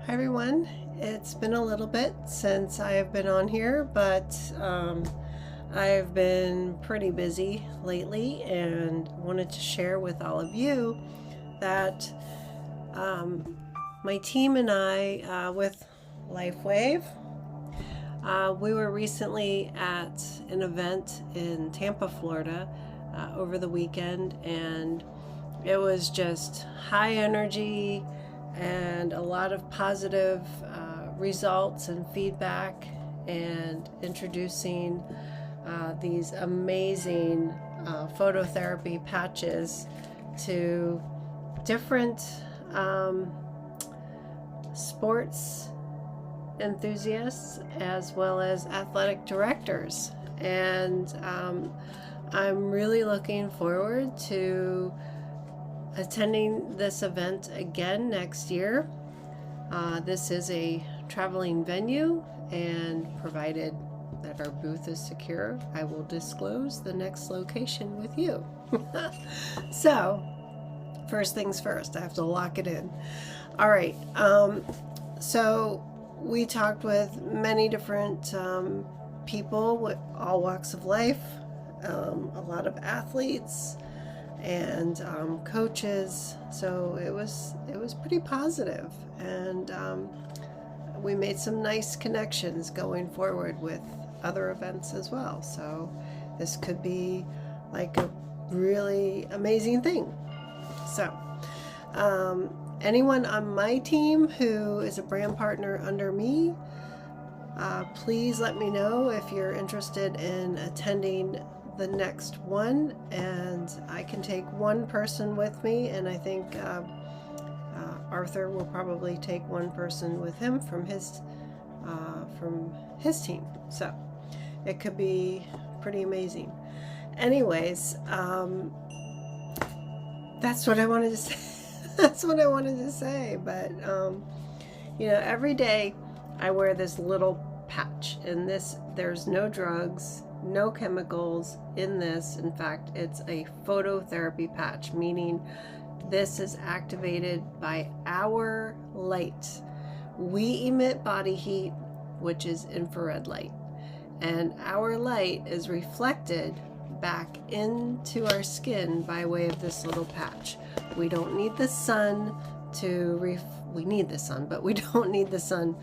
Hi everyone. It's been a little bit since I have been on here, but I've been pretty busy lately and wanted to share with all of you that my team and I with Lifewave, we were recently at an event in Tampa, Florida over the weekend, and it was just high energy and a lot of positive results and feedback, and introducing these amazing phototherapy patches to different sports enthusiasts as well as athletic directors. And I'm really looking forward to attending this event again next year. This is a traveling venue, and provided that our booth is secure, I will disclose the next location with you. So, first things first, I have to lock it in. All right, so we talked with many different people with all walks of life, a lot of athletes and coaches, so it was pretty positive, and we made some nice connections going forward with other events as well. So this could be like a really amazing thing. So anyone on my team who is a brand partner under me, please let me know if you're interested in attending the next one, and I can take one person with me, and I think Arthur will probably take one person with him from his team. So it could be pretty amazing. Anyways, that's what I wanted to say. That's what I wanted to say. But you know, every day I wear this little patch, and there's no drugs, no chemicals in this. In fact, it's a phototherapy patch, meaning this is activated by our light. We emit body heat, which is infrared light, and our light is reflected back into our skin by way of this little patch. We don't need the sun we need the sun, but we don't need the sun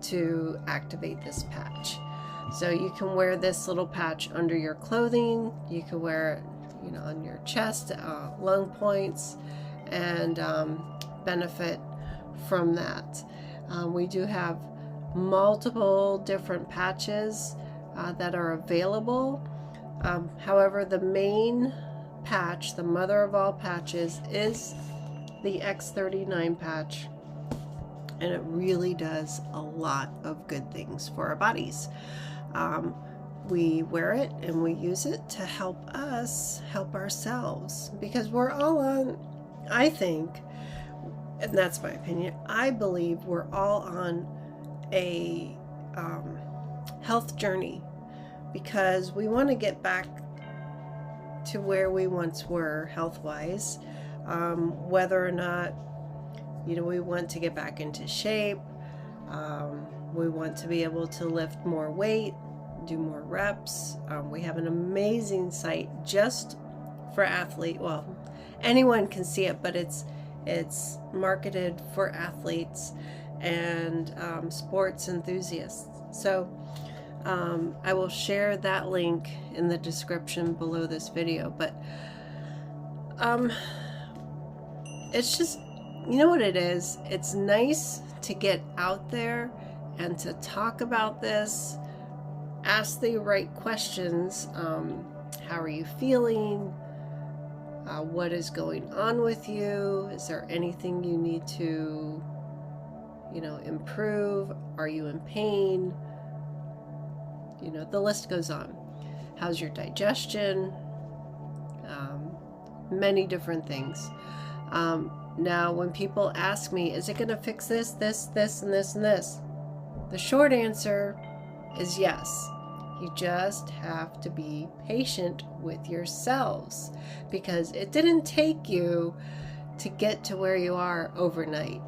to activate this patch. So you can wear this little patch under your clothing. You can wear it, you know, on your chest, lung points, and benefit from that. We do have multiple different patches that are available. However, the main patch, the mother of all patches, is the X39 patch, and it really does a lot of good things for our bodies. We wear it and we use it to help us help ourselves, because we're all on, I think, and that's my opinion, I believe we're all on a health journey, because we want to get back to where we once were health-wise, whether or not, you know, we want to get back into shape, we want to be able to lift more weight, do more reps. We have an amazing site just for athlete. Well, anyone can see it, but it's marketed for athletes and sports enthusiasts. So I will share that link in the description below this video. But it's just, you know what it is? It's nice to get out there and to talk about this, ask the right questions. How are you feeling? What is going on with you? Is there anything you need to, you know, improve? Are you in pain? You know, the list goes on. How's your digestion? Many different things. Now, when people ask me, is it going to fix this, this, and this, and this? The short answer is yes. You just have to be patient with yourselves, because it didn't take you to get to where you are overnight.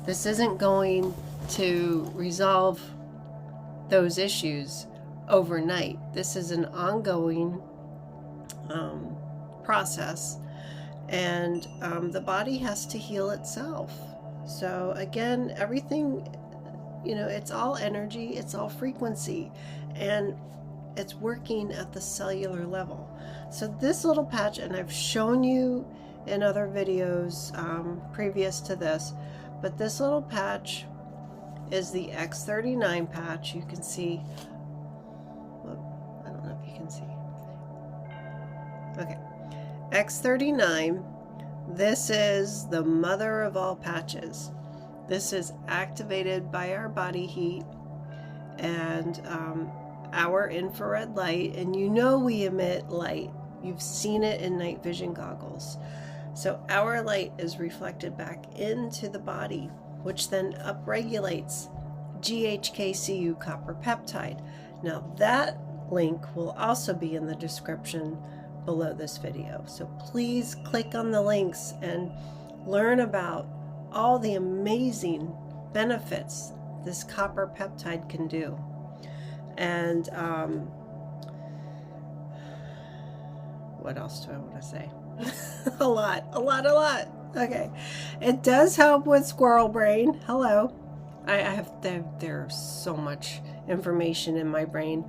This isn't going to resolve those issues overnight. This is an ongoing process, and the body has to heal itself. So again, everything, it's all energy, it's all frequency, and it's working at the cellular level. So this little patch, and I've shown you in other videos previous to this, but this little patch is the X39 patch. You can see, I don't know if you can see. Okay, X39, this is the mother of all patches. This is activated by our body heat and our infrared light, and we emit light. You've seen it in night vision goggles. So our light is reflected back into the body, which then upregulates GHKCU copper peptide. Now that link will also be in the description below this video. So please click on the links and learn about all the amazing benefits this copper peptide can do. And what else do I want to say? a lot. Okay. It does help with squirrel brain. Hello. There's so much information in my brain,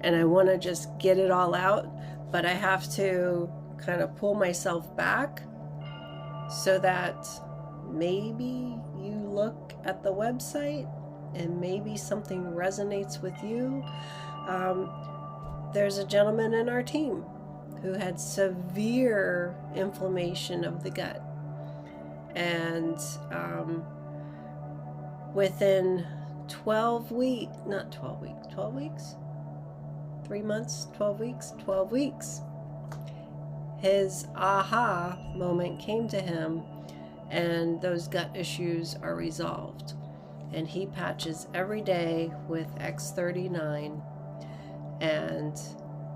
and I want to just get it all out, but I have to kind of pull myself back so that maybe you look at the website and maybe something resonates with you. There's a gentleman in our team who had severe inflammation of the gut, and within 12 weeks, 3 months, 12 weeks, his aha moment came to him, and those gut issues are resolved. And he patches every day with X39, and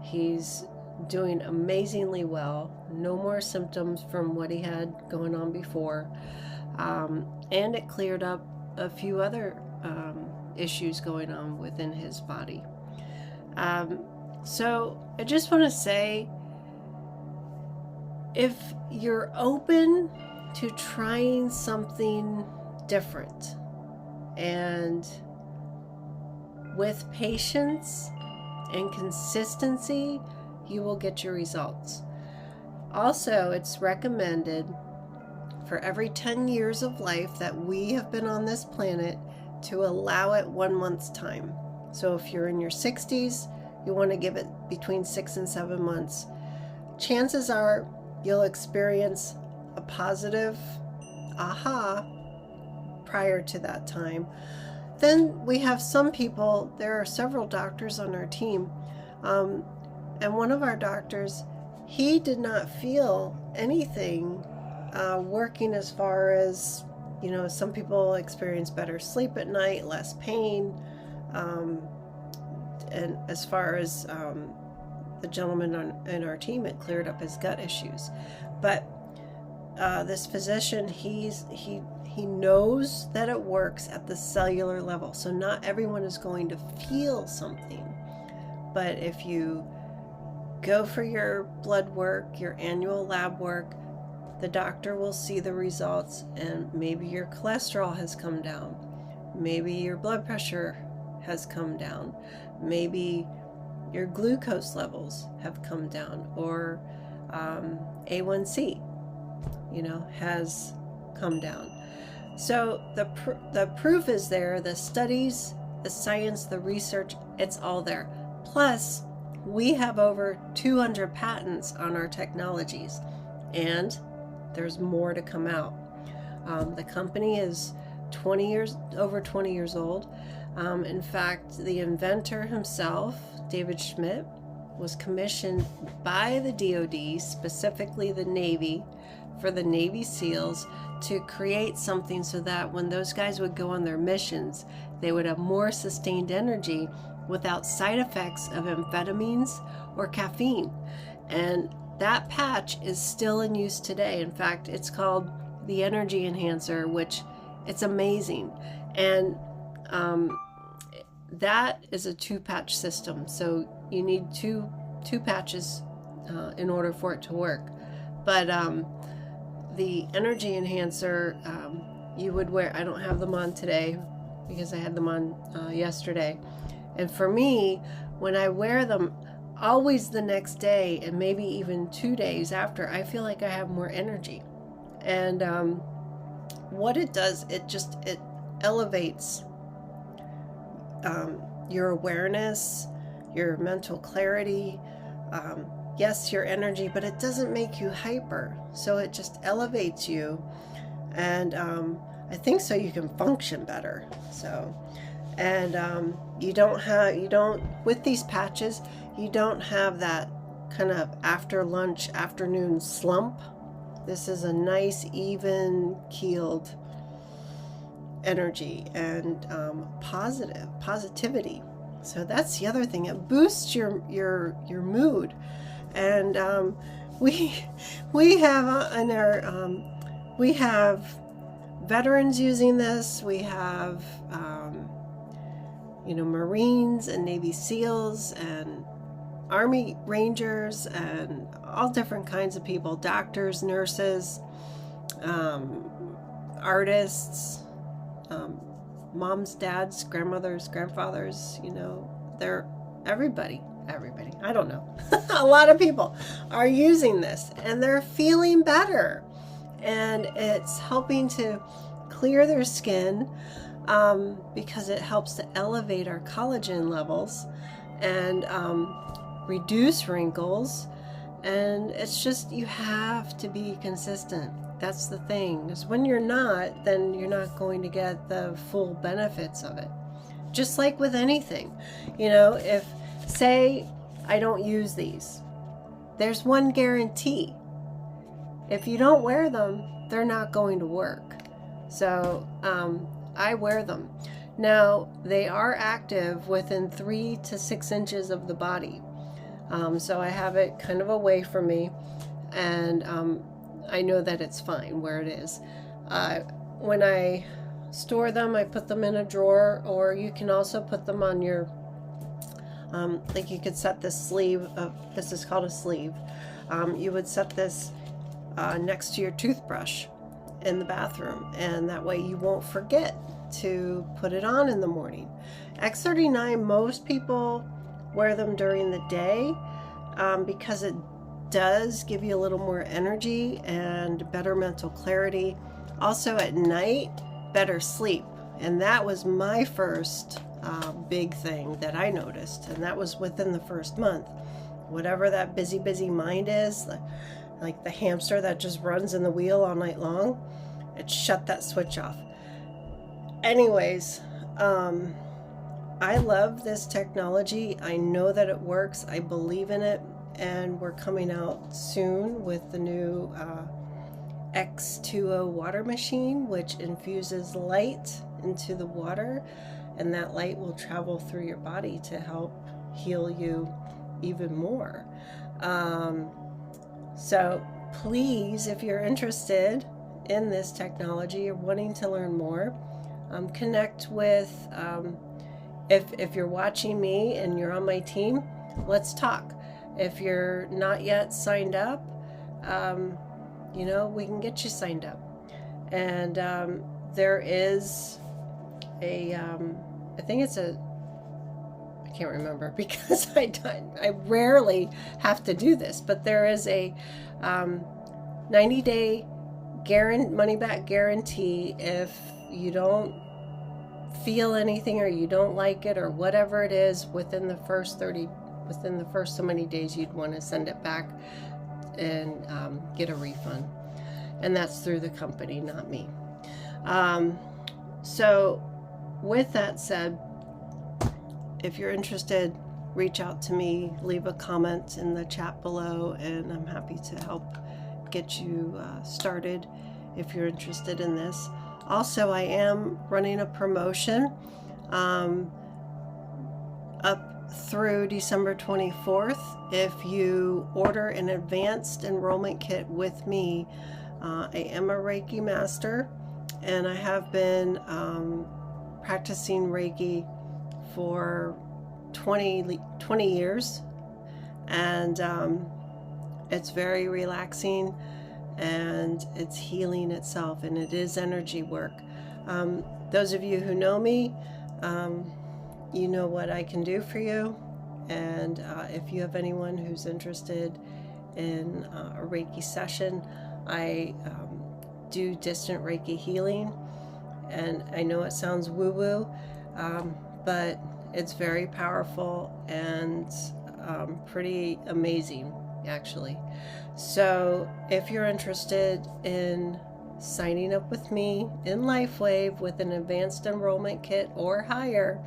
he's doing amazingly well. No more symptoms from what he had going on before, and it cleared up a few other issues going on within his body. So I just want to say, if you're open to trying something different and with patience and consistency, you will get your results. Also, it's recommended for every 10 years of life that we have been on this planet to allow it 1 month's time. So if you're in your 60s, you want to give it between 6 and 7 months. Chances are you'll experience a positive aha prior to that time. Then we have some people, there are several doctors on our team, and one of our doctors, he did not feel anything working as far as, some people experience better sleep at night, less pain, and as far as the gentleman in our team, it cleared up his gut issues. But this physician, he knows that it works at the cellular level. So not everyone is going to feel something, but if you go for your blood work, your annual lab work, the doctor will see the results, and maybe your cholesterol has come down, maybe your blood pressure has come down, maybe your glucose levels have come down, or A1C, has come down. So the proof is there, the studies, the science, the research, it's all there. Plus, we have over 200 patents on our technologies, and there's more to come out. The company is over 20 years old. In fact, the inventor himself, David Schmidt, was commissioned by the DoD, specifically the Navy, for the Navy SEALs, to create something so that when those guys would go on their missions, they would have more sustained energy without side effects of amphetamines or caffeine. And that patch is still in use today. In fact, it's called the Energy Enhancer, which It's amazing. And that is a 2-patch system. So you need two patches in order for it to work. But the energy enhancer, you would wear, I don't have them on today because I had them on yesterday. And for me, when I wear them, always the next day and maybe even 2 days after, I feel like I have more energy. And what it does, it elevates your awareness, your mental clarity, yes, your energy, but it doesn't make you hyper. So it just elevates you. And I think so you can function better. So, and with these patches, you don't have that kind of after lunch, afternoon slump. This is a nice, even keeled energy and positivity. So that's the other thing. It boosts your mood. And we have in our we have veterans using this. We have Marines and Navy SEALs and Army Rangers and all different kinds of people, doctors, nurses, artists, moms, dads, grandmothers, grandfathers, they're everybody, I don't know. A lot of people are using this and they're feeling better, and it's helping to clear their skin because it helps to elevate our collagen levels and reduce wrinkles. And it's just, you have to be consistent. That's the thing, is when you're not, then you're not going to get the full benefits of it. Just like with anything, if, say, I don't use these, there's one guarantee. If you don't wear them, they're not going to work. So I wear them. Now, they are active within 3 to 6 inches of the body. So I have it kind of away from me, and I know that it's fine where it is. When I store them, I put them in a drawer, or you can also put them on your, like you could set this sleeve of, this is called a sleeve. You would set this next to your toothbrush in the bathroom, and that way you won't forget to put it on in the morning. X39, most people wear them during the day because it does give you a little more energy and better mental clarity. Also at night, better sleep. And that was my first big thing that I noticed, and that was within the first month. Whatever that busy mind is, like the hamster that just runs in the wheel all night long, it shut that switch off. Anyways, I love this technology. I know that it works. I believe in it. And we're coming out soon with the new X2O water machine, which infuses light into the water. And that light will travel through your body to help heal you even more. So please, if you're interested in this technology or wanting to learn more, connect with, if you're watching me and you're on my team, let's talk. If you're not yet signed up, we can get you signed up. And there is a, I think it's a, I can't remember because I rarely have to do this, but there is a 90-day money-back guarantee. If you don't feel anything or you don't like it or whatever it is within the first so many days, you'd want to send it back and get a refund. And that's through the company, not me. So with that said, if you're interested, reach out to me, leave a comment in the chat below, and I'm happy to help get you started if you're interested in this. Also, I am running a promotion up through December 24th. If you order an Advanced Enrollment Kit with me, I am a Reiki master, and I have been practicing Reiki for 20 years, and it's very relaxing, and it's healing itself, and it is energy work. Those of you who know me, you know what I can do for you, and if you have anyone who's interested in a Reiki session, I do distant Reiki healing, and I know it sounds woo-woo, but it's very powerful and pretty amazing, actually. So if you're interested in signing up with me in Lifewave with an Advanced Enrollment Kit or higher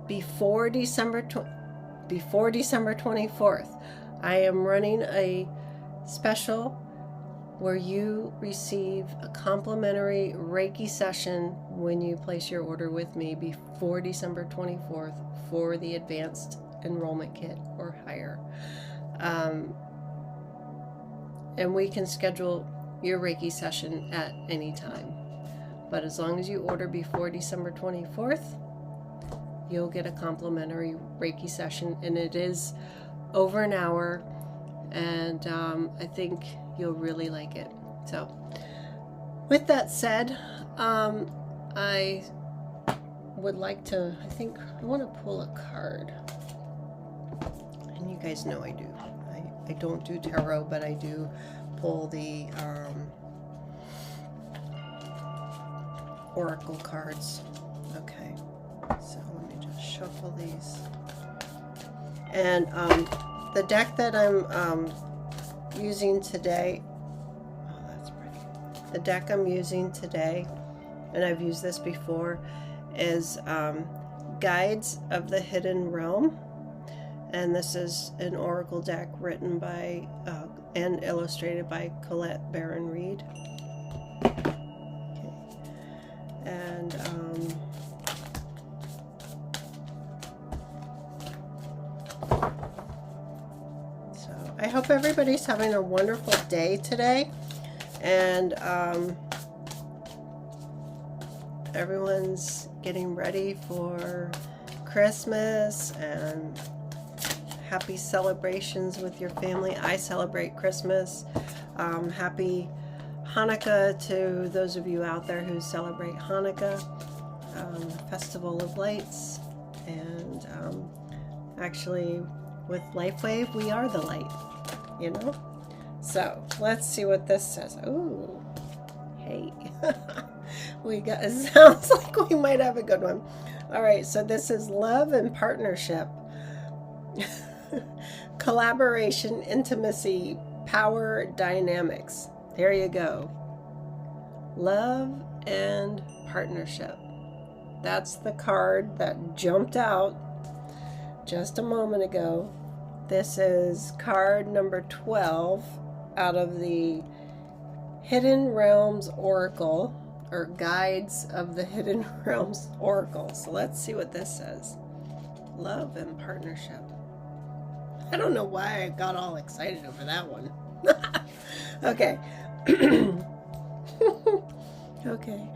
before December 24th, I am running a special where you receive a complimentary Reiki session when you place your order with me before December 24th for the Advanced Enrollment Kit or higher. And we can schedule your Reiki session at any time. But as long as you order before December 24th, you'll get a complimentary Reiki session, and it is over an hour, and I think you'll really like it. So with that said, I would like to, I want to pull a card, and you guys know I do. I don't do tarot, but I do pull the oracle cards. Okay, so let me just shuffle these. And the deck that I'm using today, oh, that's pretty. The deck I'm using today, and I've used this before, is Guides of the Hidden Realm. And this is an oracle deck written by and illustrated by Colette Baron Reed. Okay. And so I hope everybody's having a wonderful day today, and everyone's getting ready for Christmas and happy celebrations with your family. I celebrate Christmas. Happy Hanukkah to those of you out there who celebrate Hanukkah, Festival of Lights. And actually, with Lifewave, we are the light, you know? So let's see what this says. Ooh, hey. It sounds like we might have a good one. All right, so this is love and partnership. Collaboration, intimacy, power dynamics. There you go. Love and partnership. That's the card that jumped out just a moment ago. This is card number 12 out of the Hidden Realms Oracle, or Guides of the Hidden Realms Oracle. So let's see what this says. Love and partnership. I don't know why I got all excited over that one. Okay. Okay.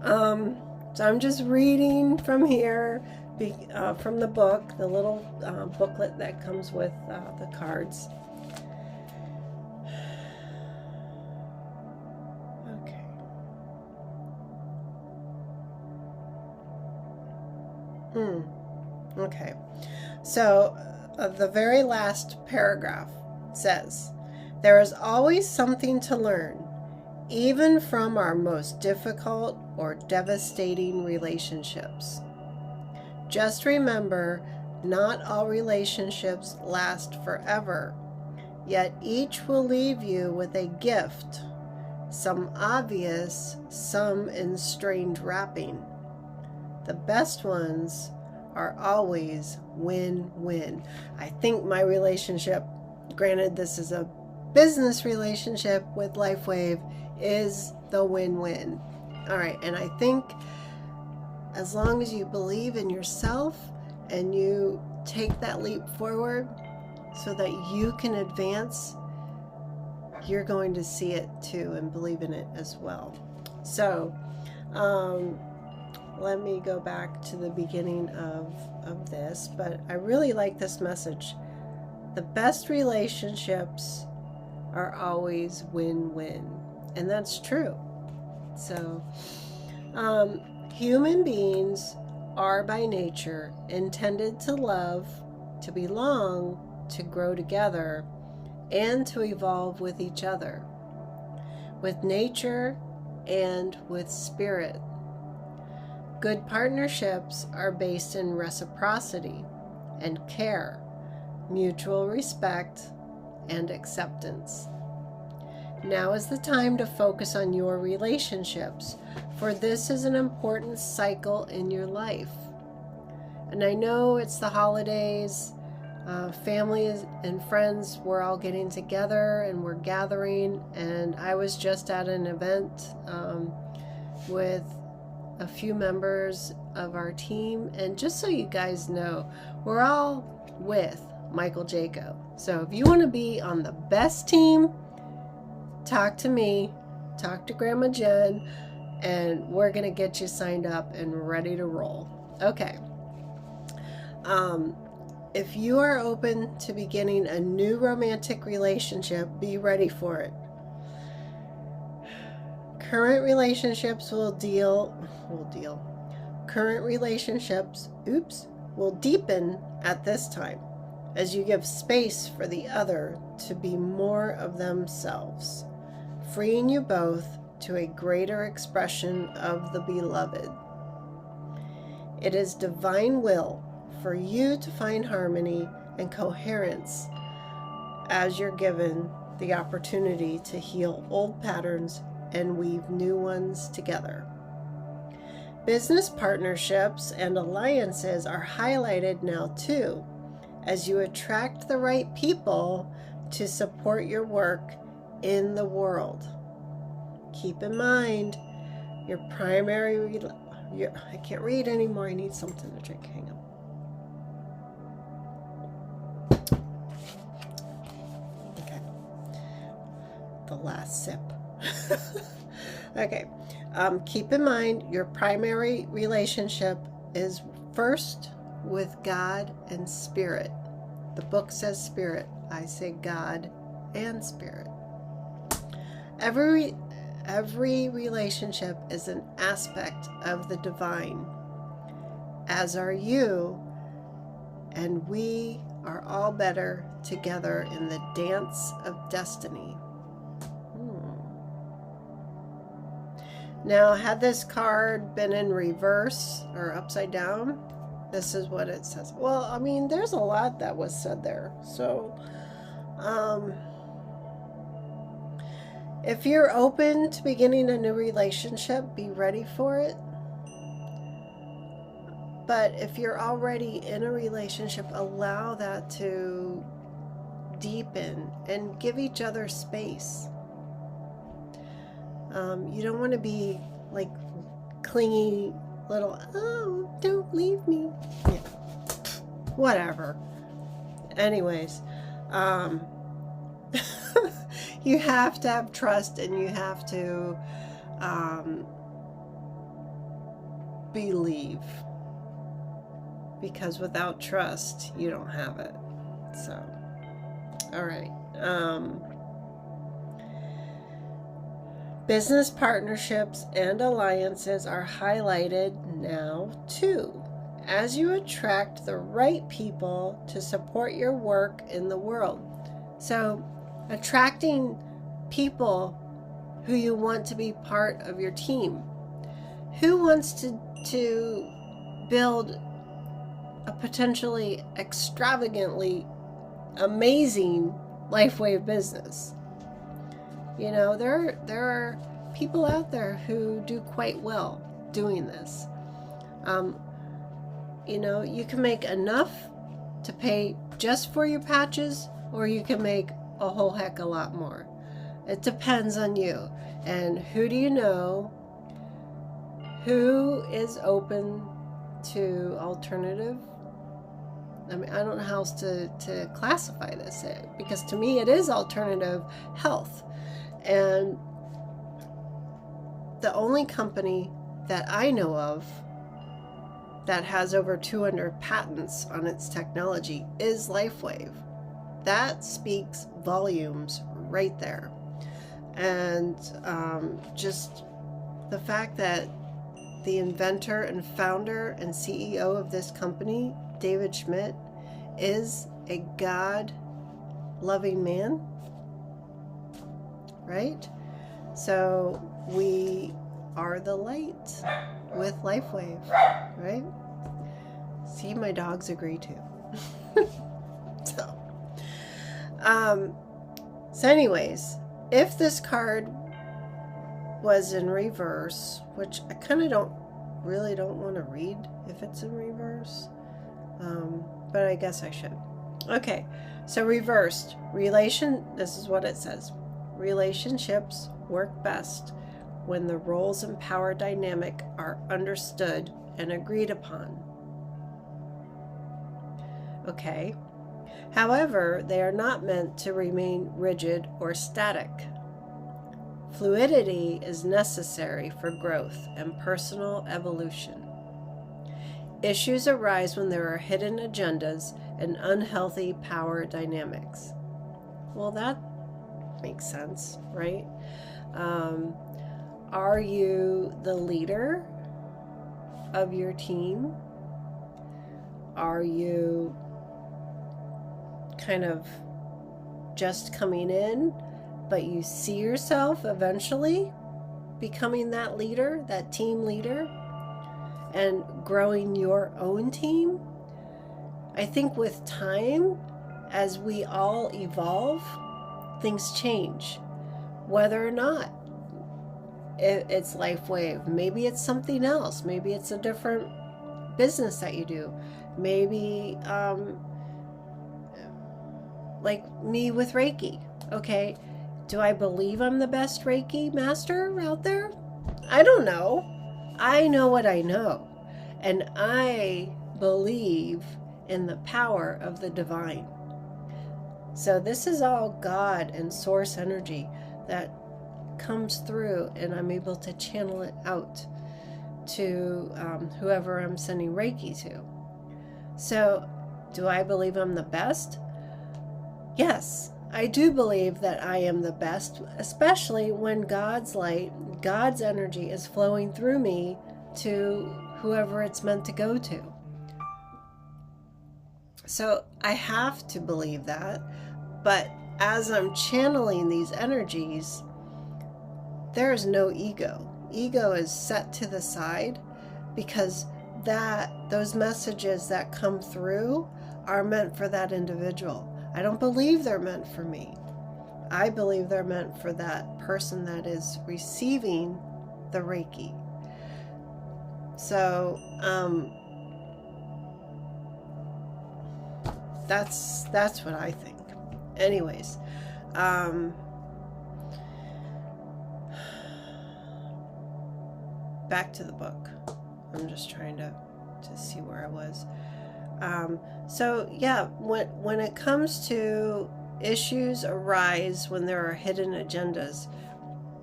So I'm just reading from here, from the book, the little booklet that comes with the cards. Okay. Okay. So the very last paragraph says, there is always something to learn, even from our most difficult or devastating relationships. Just remember, not all relationships last forever, yet each will leave you with a gift, some obvious, some in strange wrapping. The best ones are always win-win. I think my relationship, granted this is a business relationship with Lifewave, is the win-win. All right, and I think as long as you believe in yourself and you take that leap forward so that you can advance you're going to see it too and believe in it as well. So let me go back to the beginning of this, but I really like this message. The best relationships are always win-win, and that's true. So human beings are by nature intended to love, to belong, to grow together, and to evolve with each other, with nature and with spirit. Good partnerships are based in reciprocity and care, mutual respect, and acceptance. Now is the time to focus on your relationships, for this is an important cycle in your life. And I know it's the holidays, families and friends, we're all getting together and we're gathering, and I was just at an event with a few members of our team, and just so you guys know, we're all with Michael Jaco. So if you want to be on the best team, talk to me, talk to Grandma Jen, and we're going to get you signed up and ready to roll. Okay. If you are open to beginning a new romantic relationship, be ready for it. Current relationships will deepen at this time, as you give space for the other to be more of themselves, freeing you both to a greater expression of the beloved. It is divine will for you to find harmony and coherence as you're given the opportunity to heal old patterns and weave new ones together. Business partnerships and alliances are highlighted now too, as you attract the right people to support your work in the world. Keep in mind, your primary... I can't read anymore. I need something to drink. Hang on. Okay. The last sip. Okay. Keep in mind, your primary relationship is first with God and spirit. The book says spirit. I say God and spirit. Every relationship is an aspect of the divine, as are you, and we are all better together in the dance of destiny. Now, had this card been in reverse or upside down, this is what it says. Well, I mean, there's a lot that was said there. So, if you're open to beginning a new relationship, be ready for it. But if you're already in a relationship, allow that to deepen and give each other space. You don't want to be like clingy little, oh, don't leave me. Yeah. Whatever. Anyways, you have to have trust, and you have to believe, because without trust you don't have it. So, all right. Business partnerships and alliances are highlighted now too, as you attract the right people to support your work in the world. So, attracting people who you want to be part of your team. Who wants to build a potentially extravagantly amazing Lifewave business? You know, there are people out there who do quite well doing this. You know, you can make enough to pay just for your patches, or you can make a whole heck a lot more. It depends on you. And who do you know? Who is open to alternative? I mean, I don't know how else to classify this, because to me it is alternative health. And the only company that I know of that has over 200 patents on its technology is Lifewave. That speaks volumes right there. And just the fact that the inventor and founder and CEO of this company, David Schmidt, is a God-loving man, right? So we are the light with Lifewave, right? See, my dogs agree too. So anyways, if this card was in reverse, which I kind of don't want to read if it's in reverse, but I guess I should. Okay, so reversed this is what it says. Relationships work best when the roles and power dynamic are understood and agreed upon. Okay. However, they are not meant to remain rigid or static. Fluidity is necessary for growth and personal evolution. Issues arise when there are hidden agendas and unhealthy power dynamics. Well, that makes sense, right? Are you the leader of your team? Are you kind of just coming in, but you see yourself eventually becoming that leader, that team leader, and growing your own team? I think with time, as we all evolve, things change. Whether or not it's Lifewave, maybe it's something else, maybe it's a different business that you do, maybe like me with Reiki. Okay, do I believe I'm the best Reiki master out there? I don't know. I know what I know, and I believe in the power of the divine. So this is all God and source energy that comes through, and I'm able to channel it out to whoever I'm sending Reiki to. So do I believe I'm the best? Yes, I do believe that I am the best, especially when God's light, God's energy is flowing through me to whoever it's meant to go to. So I have to believe that, but as I'm channeling these energies, there is no ego. Ego is set to the side, because those messages that come through are meant for that individual. I don't believe they're meant for me. I believe they're meant for that person that is receiving the Reiki. So that's what I think. Anyways, back to the book. I'm just trying to see where I was. So yeah, when it comes to issues arise when there are hidden agendas,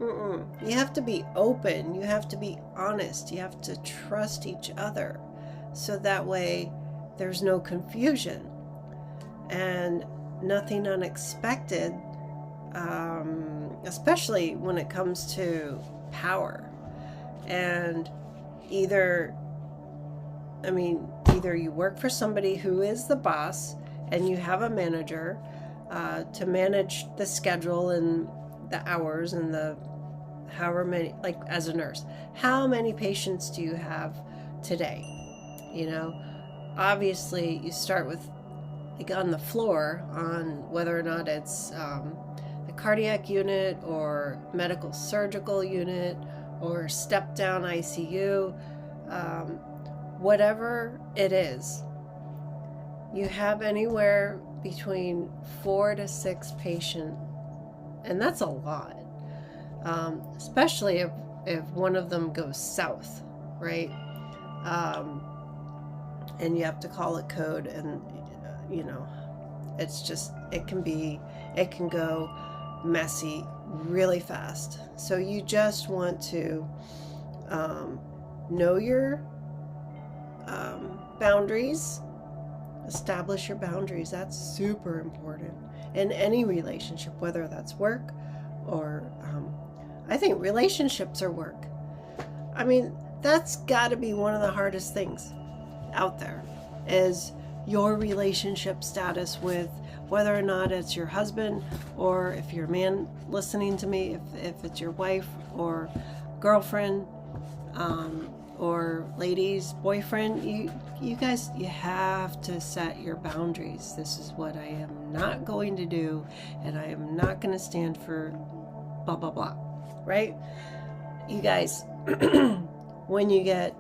you have to be open, you have to be honest, you have to trust each other, so that way there's no confusion and nothing unexpected, especially when it comes to power. And either you work for somebody who is the boss, and you have a manager to manage the schedule and the hours and the however many, like as a nurse, how many patients do you have today? You know, obviously you start with like on the floor on whether or not it's the cardiac unit or medical surgical unit or step down ICU, whatever it is, you have anywhere between 4 to 6 patients, and that's a lot, especially if one of them goes south, right? And you have to call it code, and it's just, it can go messy really fast. So you just want to know your boundaries, establish your boundaries. That's super important in any relationship, whether that's work or I think relationships are work. I mean, that's got to be one of the hardest things out there, is your relationship status with, whether or not it's your husband, or if you're a man listening to me, if it's your wife or girlfriend, or ladies, boyfriend. You guys, you have to set your boundaries. This is what I am not going to do, and I am not going to stand for blah blah blah, right? You guys, when you get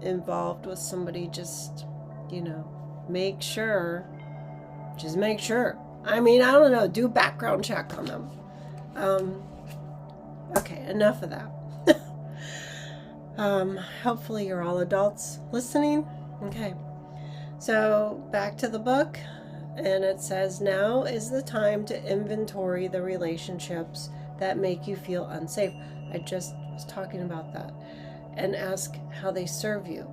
involved with somebody, just make sure. I mean, I don't know, do a background check on them. Okay, enough of that. Hopefully you're all adults listening. Okay, so back to the book, and it says, now is the time to inventory the relationships that make you feel unsafe. I just was talking about that. And ask how they serve you.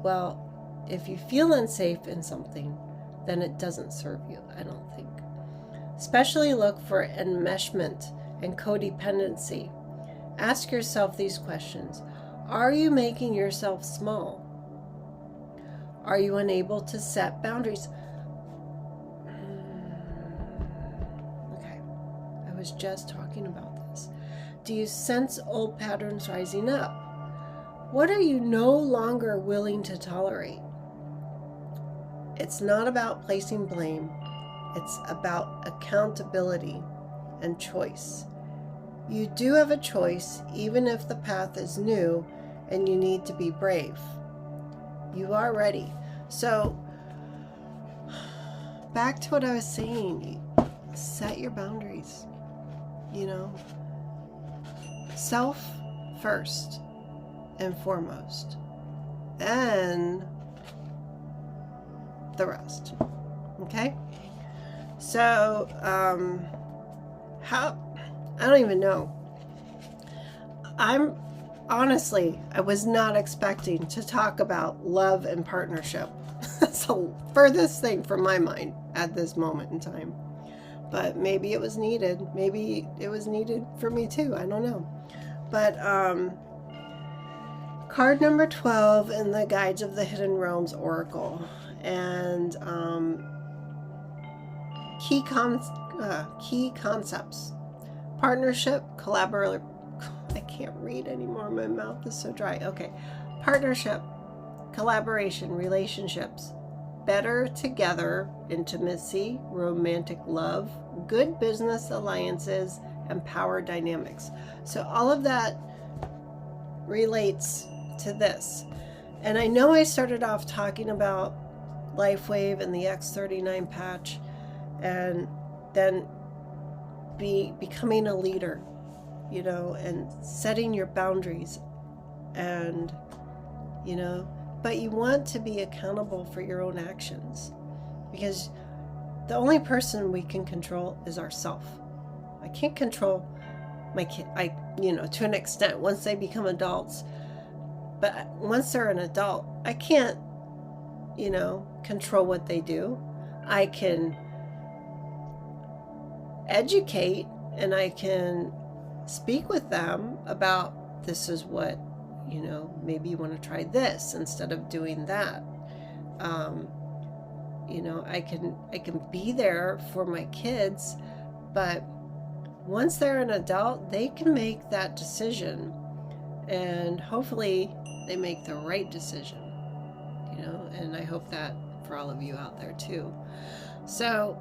Well, if you feel unsafe in something, then it doesn't serve you, I don't think. Especially look for enmeshment and codependency. Ask yourself these questions. Are you making yourself small? Are you unable to set boundaries? Okay, I was just talking about this. Do you sense old patterns rising up? What are you no longer willing to tolerate? It's not about placing blame. It's about accountability and choice. You do have a choice, even if the path is new and you need to be brave. You are ready. So, back to what I was saying, set your boundaries. Self first and foremost, then the rest. Okay? So, I don't even know. I was not expecting to talk about love and partnership. That's the furthest thing from my mind at this moment in time. But maybe it was needed. Maybe it was needed for me too. I don't know. But card number 12 in the Guides of the Hidden Realms Oracle. And key concepts. Partnership, collaboration. I can't read anymore. My mouth is so dry. Okay. Partnership, collaboration, relationships, better together, intimacy, romantic love, good business alliances, and power dynamics. So all of that relates to this. And I know I started off talking about Lifewave and the X39 patch, and then becoming a leader, and setting your boundaries, and but you want to be accountable for your own actions, because the only person we can control is ourselves. I can't control my kid, to an extent once they become adults, but once they're an adult, I can't, control what they do. I can educate, and I can speak with them about, this is what, maybe you want to try this instead of doing that. I can be there for my kids, but once they're an adult, they can make that decision, and hopefully they make the right decision, and I hope that for all of you out there too. So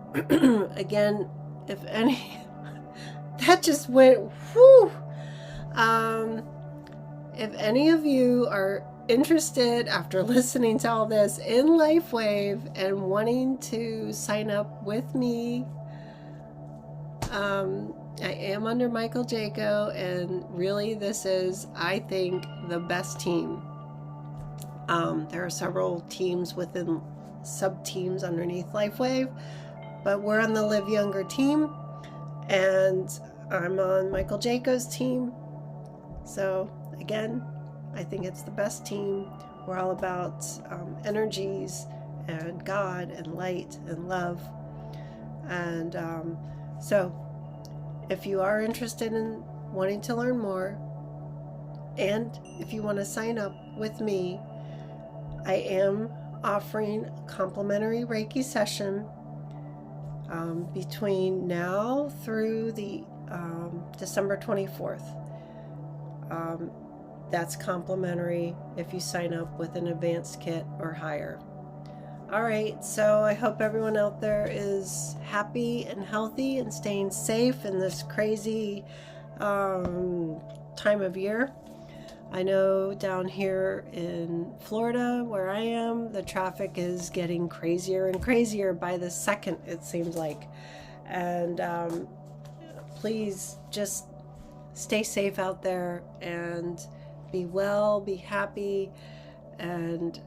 again, if any, that just went whew. If any of you are interested, after listening to all this, in Lifewave and wanting to sign up with me, I am under Michael Jaco, and really this is, I think, the best team. There are several teams within sub-teams underneath Lifewave, But we're on the Live Younger team, and I'm on Michael Jaco's team. So again, I think it's the best team. We're all about energies and God and light and love. And so if you are interested in wanting to learn more, and if you want to sign up with me, I am offering a complimentary Reiki session between now through the December 24th. That's complimentary if you sign up with an advanced kit or higher. All right, so I hope everyone out there is happy and healthy and staying safe in this crazy time of year. I know down here in Florida, where I am, the traffic is getting crazier and crazier by the second, it seems like. And please just stay safe out there and be well, be happy, and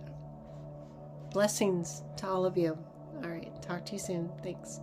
blessings to all of you. All right, talk to you soon. Thanks.